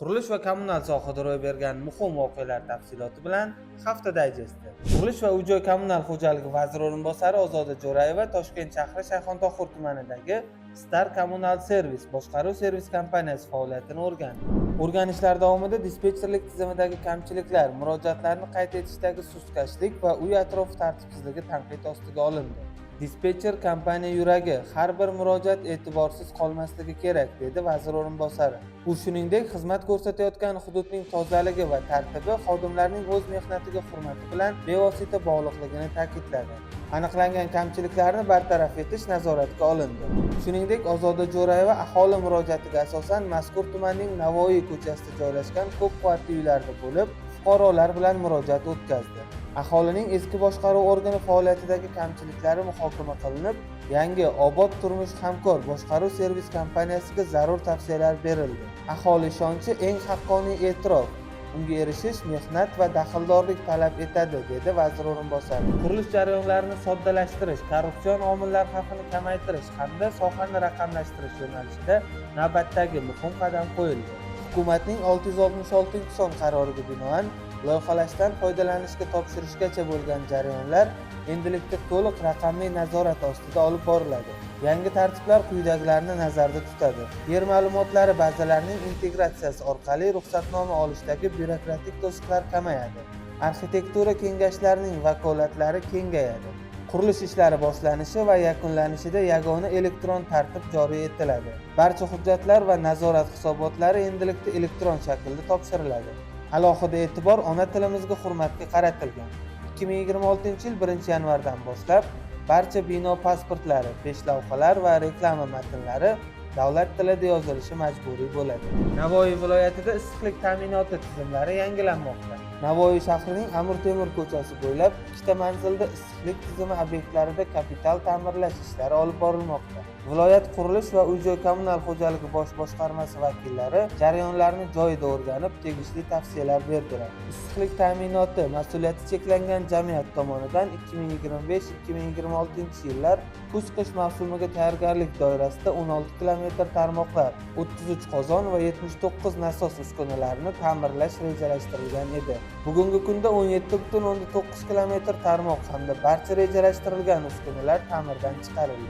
Qurilish va kommunal sohada ro'y bergan muhim voqealar tafsiloti bilan hafta dayjesti. Qurilish va uy-joy kommunal xo'jaligi vaziri o'rinbosari Ozoda Jo'rayeva Toshkent shahri Shayxontohur tumanidagi Star Kommunal Servis boshqaruv servis kompaniyasi faoliyatini o'rgandi. O'rganishlar davomida dispetcherlik tizimidagi kamchiliklar, murojaatlarni qayd etishdagi sustkashlik va uy atrofi tartibsizligi tanqid ostiga olindi. Dispetcher kompaniya yuragi, har bir murojaat e'tiborsiz qolmasligi kerak, dedi vazir o'rinbosari. U shuningdek, xizmat ko'rsatayotgan hududning tozaligi va tartibi xodimlarning o'z mehnatiga hurmati bilan bevosita bog'liqligini ta'kidladi. Aniqlangan kamchiliklarni bartaraf etish nazoratga olindi. Shuningdek, Ozoda Jo'rayeva aholi murojaatiga asosan mazkur tumanning Navoiy ko'chasida joylashgan ko'p qavatli uylarda bo'lib, fuqarolar bilan murojaat o'tkazdi. Aholining eski boshqaruv organi faoliyatidagi kamchiliklari muhokama qilinib, yangi Obod turmush hamkor boshqaruv servis kompaniyasiga zarur tavsiyalar berildi. Aholi ishonchi eng haqqoniy e'tirof. Unga erishish mehnat va daxldorlik talab etadi, dedi vazir o'rinbosari. Qurilish jarayonlarini soddalashtirish, korrupsion omillar xavfini kamaytirish hamda sohani raqamlashtirish yo'nalishida navbatdagi muhim qadam qo'yildi. Hukumatning 666-son qaroriga binoan loyihalashdan foydalanishga topshirishgacha bo'lgan jarayonlar endilikda to'liq raqamli nazorat ostida olib boriladi. Yangi tartiblar quyidagilarni nazarda tutadi. Yer ma'lumotlari bazalarining integratsiyasi orqali ruxsatnoma olishdagi byurokratik to'siqlar kamayadi. Arxitektura kengashlarining vakolatlari kengayadi. Qurilish ishlari boshlanishi va yakunlanishida yagona elektron tartib joriy etiladi. Barcha hujjatlar va nazorat hisobotlari endilikda elektron shaklda topshiriladi. Alohida e'tibor ona tilimizga hurmatga qaratilgan. 2026-yil 1-yanvardan boshlab barcha bino pasportlari, peshlavhalar va reklama matnlari davlat tilida yozilishi majburiy bo'ladi. Navoiy viloyatida issiqlik ta'minoti tizimlari yangilanmoqda. Navoiy shahrining Amir Temur ko'chasi bo'ylab ikkita manzilda issiqlik tizimi obyektlarida kapital ta'mirlash ishlari olib borilmoqda. Viloyat qurilish va uy-joy kommunal xo'jaligi bosh boshqarmasi vakillari jarayonlarni joyida o'rganib, tegishli tavsiyalar berdilar. Issiqlik ta'minoti mas'uliyati cheklangan jamiyat tomonidan 2025-2026 yillar kuz-qish mavsumiga tayyorgarlik doirasida 16 kilometr tarmoqlar, 33 qozon va 79 nasos uskunalarini ta'mirlash rejalashtirilgan edi. Bugungi kunda 17,9 kilometr tarmoq hamda barcha rejalashtirilgan uskunalar ta'mirdan chiqarildi.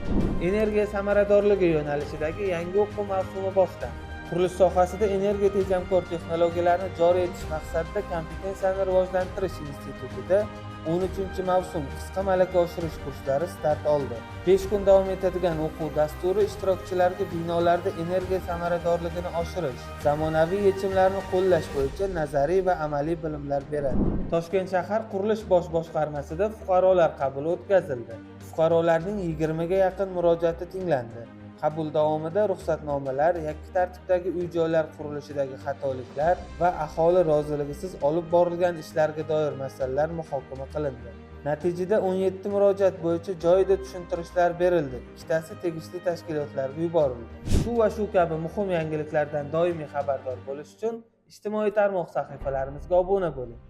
Energiya samaradorligi yo'nalishidagi yangi o'quv mavsumi boshlandi. Qurilish sohasida energiya tejamkor texnologiyalarni joriy etish maqsadida Kompetensiyani rivojlantirish institutida 13-mavsum qisqa malaka oshirish kurslari start oldi. 5 kun davom etadigan o'quv dasturi ishtirokchilarga binolarda energiya samaradorligini oshirish, zamonaviy yechimlarni qo'llash bo'yicha nazariy va amaliy bilimlar beradi. Toshkent shahar qurilish bosh boshqarmasida fuqarolar qabuli o'tkazildi. Fuqarolarning 20 ga yaqin murojaati tinglandi. Qabul davomida ruxsatnomalar, yakka tartibdagi uy-joylar qurilishidagi xatoliklar va aholi roziligisiz olib borilgan ishlarga doir masalalar muhokama qilindi. Natijada 17 murojaat bo'yicha joyida tushuntirishlar berildi. Ikkitasi tegishli tashkilotlarga yuborildi. Shu va shu kabi muhim yangiliklardan doimiy xabardor bo'lish uchun ijtimoiy tarmoq sahifalarimizga obuna bo'ling.